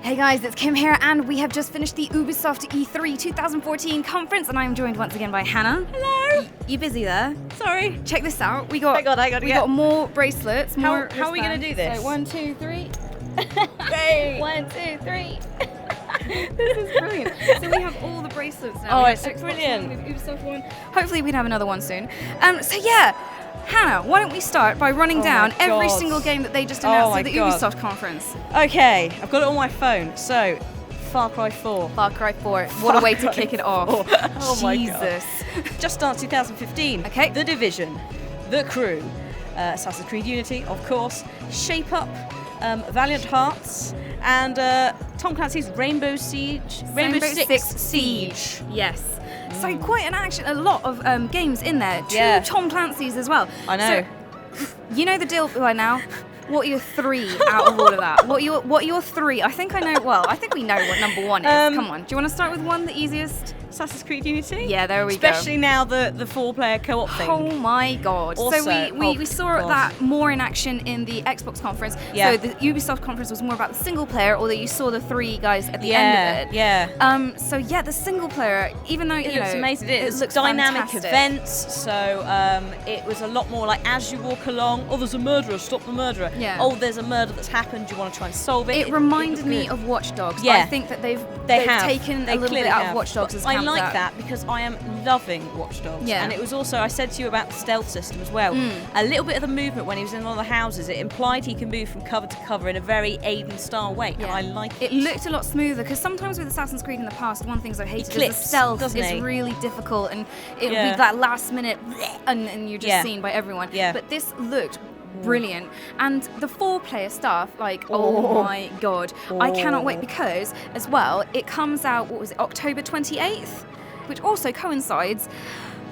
Hey guys, it's Kim here, and we have just finished the Ubisoft E3 2014 conference, and I am joined once again by Hannah. Hello. You busy there? Sorry. Check this out. We got. I got more bracelets. How are we gonna do this? So 1, 2, 3. Great. 1, 2, 3. This is brilliant. So we have all the bracelets now. Oh, We it's have Xbox brilliant. One, we have Ubisoft one. Hopefully we'd have another one soon. So yeah. Hannah, why don't we start by running down every single game that they just announced at the Ubisoft conference? Okay, I've got it on my phone. So, Far Cry 4. Far Cry 4. What a way to kick it off. Oh my Jesus. Just started 2015. Okay. The Division, The Crew, Assassin's Creed Unity, of course, Shape Up, Valiant Hearts, and Tom Clancy's Rainbow Six Siege. Yes. So quite a lot of games in there. Two Tom Clancy's as well. I know. So, you know the deal by now. What are your 3 out of all of that? What are your 3? I think I know. Well, I think we know what number 1 is. Come on. Do you want to start with one, the easiest? Assassin's Creed Unity? Yeah, there we go. Especially now the 4-player co-op thing. Oh my god. Also, so we saw that more in action in the Xbox conference. Yeah. So the Ubisoft conference was more about the single player, although you saw the 3 guys at the end of it. Yeah. So yeah, the single player, even though it looks amazing. It looks dynamic fantastic. events. So it was a lot more like as you walk along, oh, there's a murderer, stop the murderer. Yeah. Oh, there's a murder that's happened, you want to try and solve it. It reminded me of Watch Dogs. Yeah. I think that they've taken a little bit out of Watch Dogs as I like that because I am loving Watch Dogs. Yeah. And it was also, I said to you about the stealth system as well. A little bit of the movement when he was in one of the houses, it implied he can move from cover to cover in a very Aiden-style way. Yeah. And I like it. It looked a lot smoother because sometimes with Assassin's Creed in the past, one of the things I hated is the stealth is really difficult and it would be that last minute and you're just seen by everyone. Yeah. But this looked brilliant, and the 4-player stuff, like oh my god, I cannot wait because as well it comes out, what was it, October 28th, which also coincides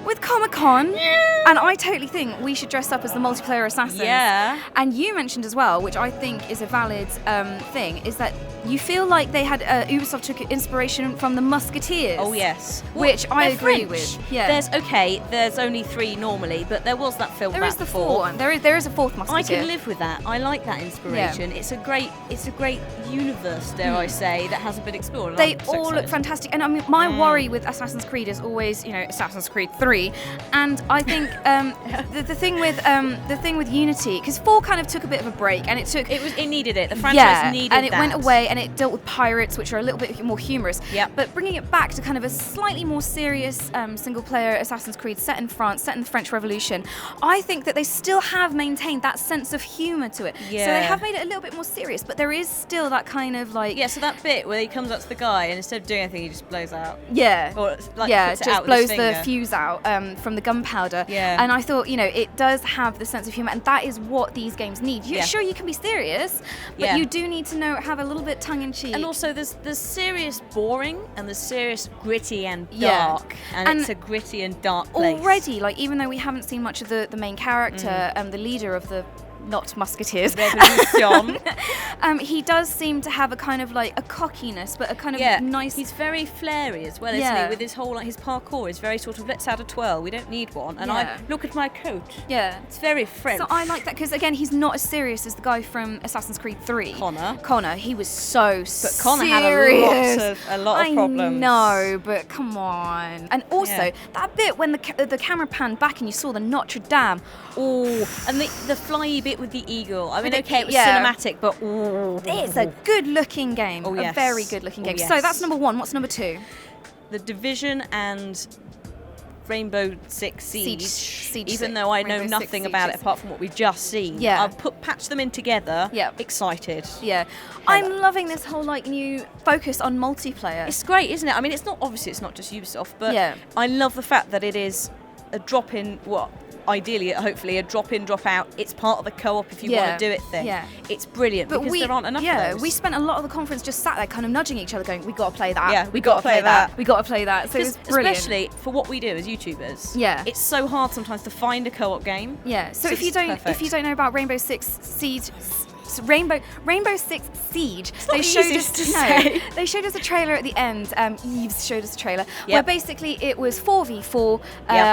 with Comic-Con, and I totally think we should dress up as the multiplayer assassins. Yeah. And you mentioned as well, which I think is a valid thing, is that you feel like they had Ubisoft took inspiration from the Musketeers. Oh yes, which I agree French. with. Yeah. There's only 3 normally, but there was that film. There is the 4th one. There is a 4th Musketeer. I can live with that. I like that inspiration. Yeah. It's a great universe, dare I say, that hasn't been explored. They all look fantastic, and I mean, my worry with Assassin's Creed is always, Assassin's Creed 3, and I think the thing with Unity, because 4 kind of took a bit of a break, and it needed it. The franchise needed and it that. went away, and it dealt with pirates, which are a little bit more humorous. Yep. But bringing it back to kind of a slightly more serious single-player Assassin's Creed set in France, set in the French Revolution, I think that they still have maintained that sense of humor to it. Yeah. So they have made it a little bit more serious, but there is still that kind of like so that bit where he comes up to the guy and instead of doing anything, he just blows out. Yeah. Or like just puts it out blows with his the finger. fuse out from the gunpowder. Yeah. And I thought, it does have the sense of humor, and that is what these games need. Sure, you can be serious, but you do need to have a little bit tongue-in-cheek. And also, there's serious boring, and there's serious gritty and dark, and it's a gritty and dark place. Already, like even though we haven't seen much of the main character, the leader of the not Musketeers, Revolution. He does seem to have a kind of like a cockiness, but a kind of nice. He's very flary as well, isn't he? With his whole his parkour is very sort of let's add a twirl. We don't need one. And I look at my coat. Yeah, it's very French. So I like that because again, he's not as serious as the guy from Assassin's Creed 3. Connor, he was so serious. But Connor had a lot of problems. I know, but come on. And also that bit when the camera panned back and you saw the Notre Dame. Oh, and the flyy bit with the eagle. I mean, okay, it was cinematic, but it's a good-looking game. Oh, yes. A very good-looking game. Yes. So that's number 1. What's number 2? The Division and Rainbow Six Siege. Even though I know nothing about it apart from what we've just seen. Yeah. I've patched them in together. Yeah. Excited. Yeah. I'm loving this whole new focus on multiplayer. It's great, isn't it? I mean, it's not just Ubisoft, but I love the fact that it is a drop in ideally, hopefully, a drop-in, drop-out. It's part of the co-op if you want to do it thing. Yeah. It's brilliant because there aren't enough of those. We spent a lot of the conference just sat there kind of nudging each other going, we got to play that. Yeah, we got to play that. We got to play that. So it's brilliant. Especially for what we do as YouTubers. Yeah. It's so hard sometimes to find a co-op game. Yeah. So if you don't know about Rainbow Six Siege, Rainbow Six Siege. They showed us a trailer at the end. Yves showed us a trailer where basically it was 4v4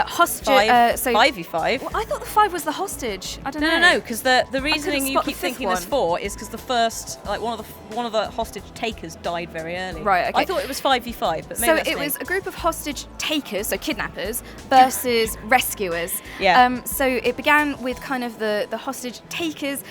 hostage. 5v5. Well, I thought the 5 was the hostage. I don't know. No, because the reasoning you keep thinking there's 4 is because the first, like one of the hostage takers died very early. Right. Okay. I thought it was 5v5, but maybe it was a group of hostage takers, so kidnappers, versus rescuers. Yeah. So it began with kind of the hostage takers,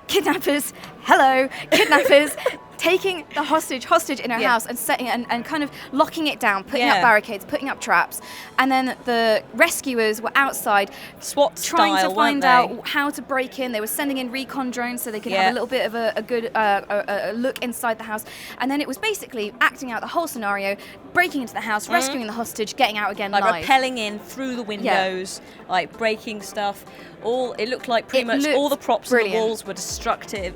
kidnappers. Hello, kidnappers. Taking the hostage in her house and setting it and kind of locking it down, putting up barricades, putting up traps, and then the rescuers were outside, SWAT trying style, to find out how to break in. They were sending in recon drones so they could have a little bit of a good look inside the house, and then it was basically acting out the whole scenario, breaking into the house, rescuing the hostage, getting out again, like live. rappelling in through the windows, like breaking stuff. It looked like pretty much all the props on the walls were destructive.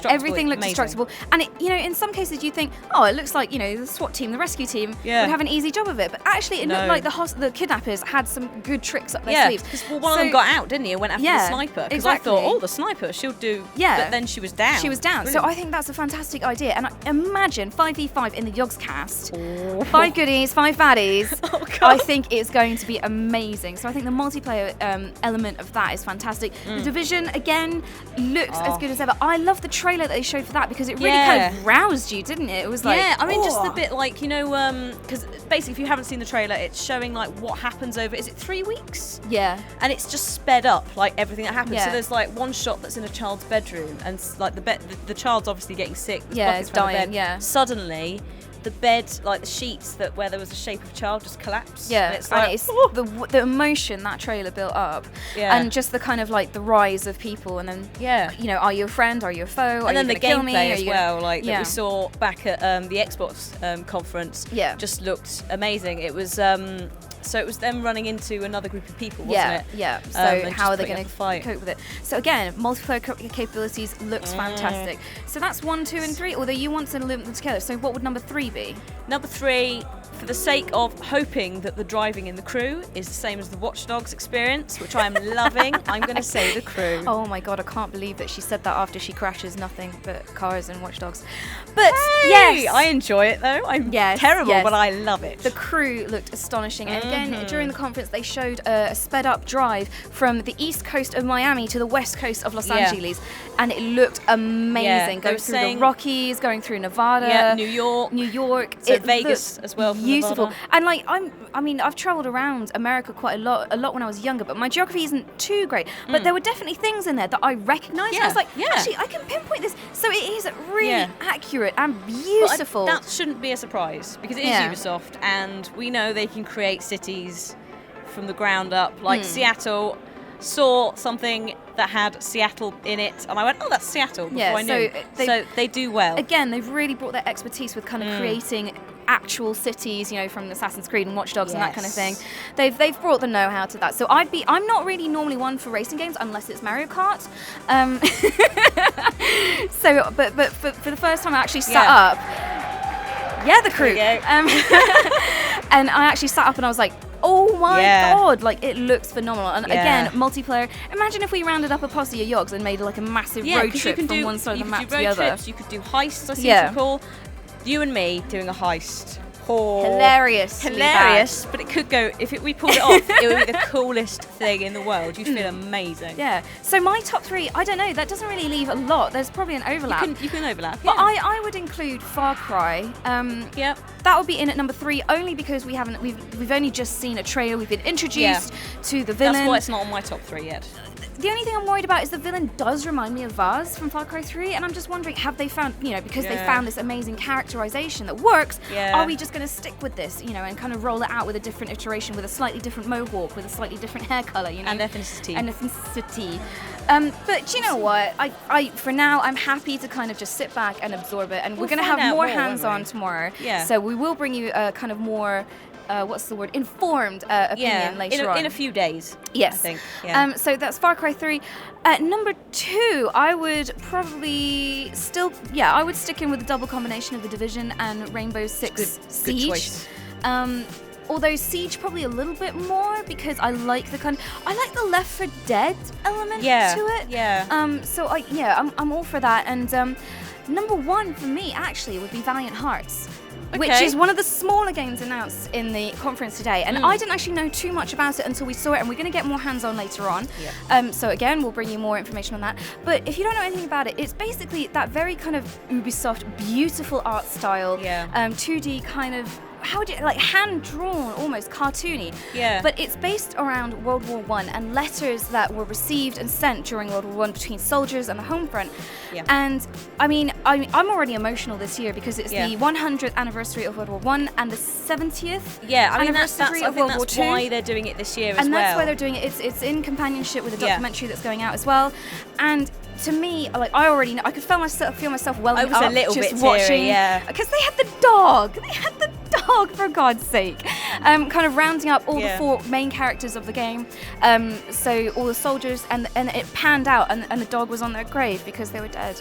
Everything looked destructible. And in some cases you think, it looks like, the SWAT team, the rescue team would have an easy job of it. But actually it looked like the kidnappers had some good tricks up their sleeves. Because one of them got out, didn't he, and went after the sniper. Because I thought, the sniper, she'll do. Yeah. But then she was down. Brilliant. So I think that's a fantastic idea. And imagine 5v5 in the Yogscast. 5 goodies, 5 baddies. Oh, God. I think it's going to be amazing. So I think the multiplayer element of that is fantastic. The Division, again, looks as good as ever. I love the trailer that they showed for that because it really kind of roused you, didn't it? It was like... Yeah, I mean, just a bit like, because basically if you haven't seen the trailer, it's showing like what happens over, is it 3 weeks? Yeah. And it's just sped up, like everything that happens. Yeah. So there's like one shot that's in a child's bedroom and like the child's obviously getting sick. It's dying, Suddenly... the bed, like the sheets where there was a shape of a child, just collapsed. Yeah, and it's like the emotion that trailer built up, and just the kind of like the rise of people, and then are you a friend? Are you a foe? And then the gameplay as well, like that we saw back at the Xbox conference. Yeah, just looked amazing. It was. So it was them running into another group of people, wasn't it? Yeah. So how are they going to cope with it? So again, multiplayer capabilities looks fantastic. So that's 1, 2, and 3. Although you want to limit them together. So what would number 3 be? Number 3, for the sake of hoping that the driving in the Crew is the same as the Watch Dogs experience, which I'm loving, I'm going to say the Crew. Oh my God, I can't believe that she said that after she crashes nothing but cars and Watch Dogs. But yes, I enjoy it though. I'm terrible, but I love it. The Crew looked astonishing, and again during the conference they showed a sped up drive from the east coast of Miami to the west coast of Los Angeles, and it looked amazing. Going through the Rockies, going through Nevada, New York, so Vegas as well. Beautiful. And like I've traveled around America quite a lot when I was younger, but my geography isn't too great. But there were definitely things in there that I recognised. Yeah. I was like, actually, I can pinpoint this. So it is really accurate and beautiful. But that shouldn't be a surprise because it is Ubisoft, and we know they can create cities from the ground up. Like Seattle, saw something that had Seattle in it, and I went, that's Seattle, before I knew. So they do well. Again, they've really brought their expertise with kind of creating actual cities, from Assassin's Creed and Watch Dogs and that kind of thing. They've brought the know-how to that. So I'm not really normally one for racing games unless it's Mario Kart. But for the first time I actually sat up. Yeah, the Crew. And I actually sat up and I was like, oh my God, like it looks phenomenal. And again, multiplayer. Imagine if we rounded up a posse of Yogs and made like a massive road trip from one side of the map to the other. Trips, you could do heists, I seem to recall. You and me doing a heist. Hilarious, but it could go, if we pulled it off, it would be the coolest thing in the world. You'd feel amazing. Yeah. So my top 3, I don't know, that doesn't really leave a lot. There's probably an overlap. You can overlap. But I would include Far Cry. That would be in at number 3 only because we've only just seen a trailer. We've been introduced to the villain. That's why it's not on my top 3 yet. The only thing I'm worried about is the villain does remind me of Vaz from Far Cry 3, and I'm just wondering, have they found, because they found this amazing characterization that works, are we just going to stick with this, and kind of roll it out with a different iteration, with a slightly different mohawk, with a slightly different hair color, And ethnicity. But you know what? I for now, I'm happy to kind of just sit back and absorb it, and we're going to have more hands-on tomorrow. Yeah. So we will bring you kind of more... informed opinion later on. In a few days. Yes. I think. Yeah. So that's Far Cry 3. Number 2, I would probably I would stick in with the double combination of The Division and Rainbow Six Siege. Good choice. Although Siege probably a little bit more because I like the Left 4 Dead element to it. Yeah. I'm all for that. And number 1 for me actually would be Valiant Hearts. Okay. Which is one of the smaller games announced in the conference today. And I didn't actually know too much about it until we saw it, and we're going to get more hands-on later on. Yeah. So again, we'll bring you more information on that. But if you don't know anything about it, it's basically that very kind of Ubisoft beautiful art style, 2D kind of, how would you, like hand-drawn, almost cartoony. Yeah. But it's based around World War I and letters that were received and sent during World War I between soldiers and the home front. Yeah. And I mean, I'm already emotional this year because it's the 100th anniversary of World War I and the 70th anniversary of World War II. That's why they're doing it this year as well. And that's why they're doing it. It's in companionship with a documentary that's going out as well. And to me, like, I already know, I could feel myself welling up a little just bit watching, teary, because they had the dog, for God's sake, kind of rounding up all the 4 main characters of the game, so all the soldiers, and it panned out, and the dog was on their grave because they were dead.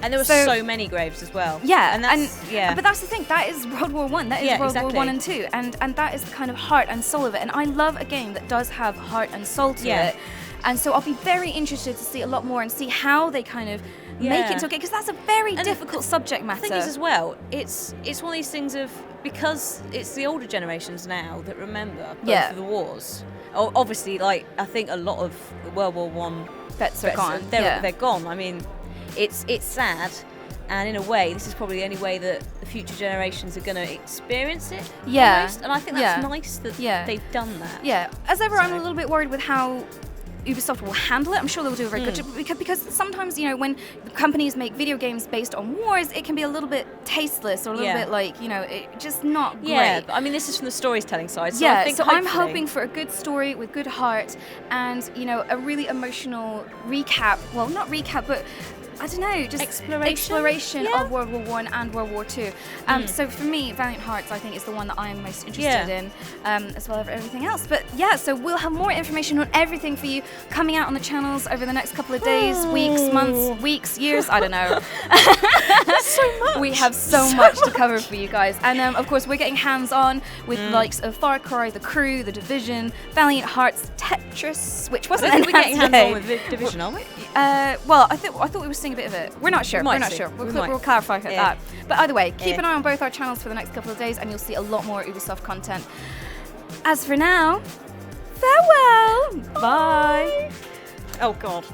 And there were so many graves as well. Yeah, but that's the thing, that is World War I, that is World War I and II, and that is the kind of heart and soul of it, and I love a game that does have heart and soul to it. And so I'll be very interested to see a lot more and see how they kind of make it into a game, because that's a very difficult subject matter. The thing is as well, it's one of these things of, because it's the older generations now that remember both of the wars. Obviously, like, I think a lot of the World War I vets are gone. They're gone. I mean, it's sad. And in a way, this is probably the only way that the future generations are going to experience it. Yeah. Almost. And I think that's nice that they've done that. Yeah. As ever, I'm a little bit worried with how Ubisoft will handle it. I'm sure they'll do a very good job, because sometimes, you know, when companies make video games based on wars, it can be a little bit tasteless or a little bit like, you know, it just not great. Yeah, but I mean, this is from the storytelling side. So I'm hoping for a good story with good heart and, you know, a really emotional recap. Well, not recap, but I don't know, just exploration of World War I and World War II. So for me, Valiant Hearts, I think, is the one that I am most interested in, as well as everything else. But so we'll have more information on everything for you coming out on the channels over the next couple of days, weeks, months, years, I don't know. That's so much. We have so much to cover for you guys. And of course, we're getting hands-on with the likes of Far Cry, The Crew, The Division, Valiant Hearts, Tetris, which wasn't we're getting hands-on with The Division, aren't we? Well, I thought we were seeing a bit of it. We're not sure. We'll clarify that. But either way, keep an eye on both our channels for the next couple of days, and you'll see a lot more Ubisoft content. As for now, farewell. Bye. Oh God.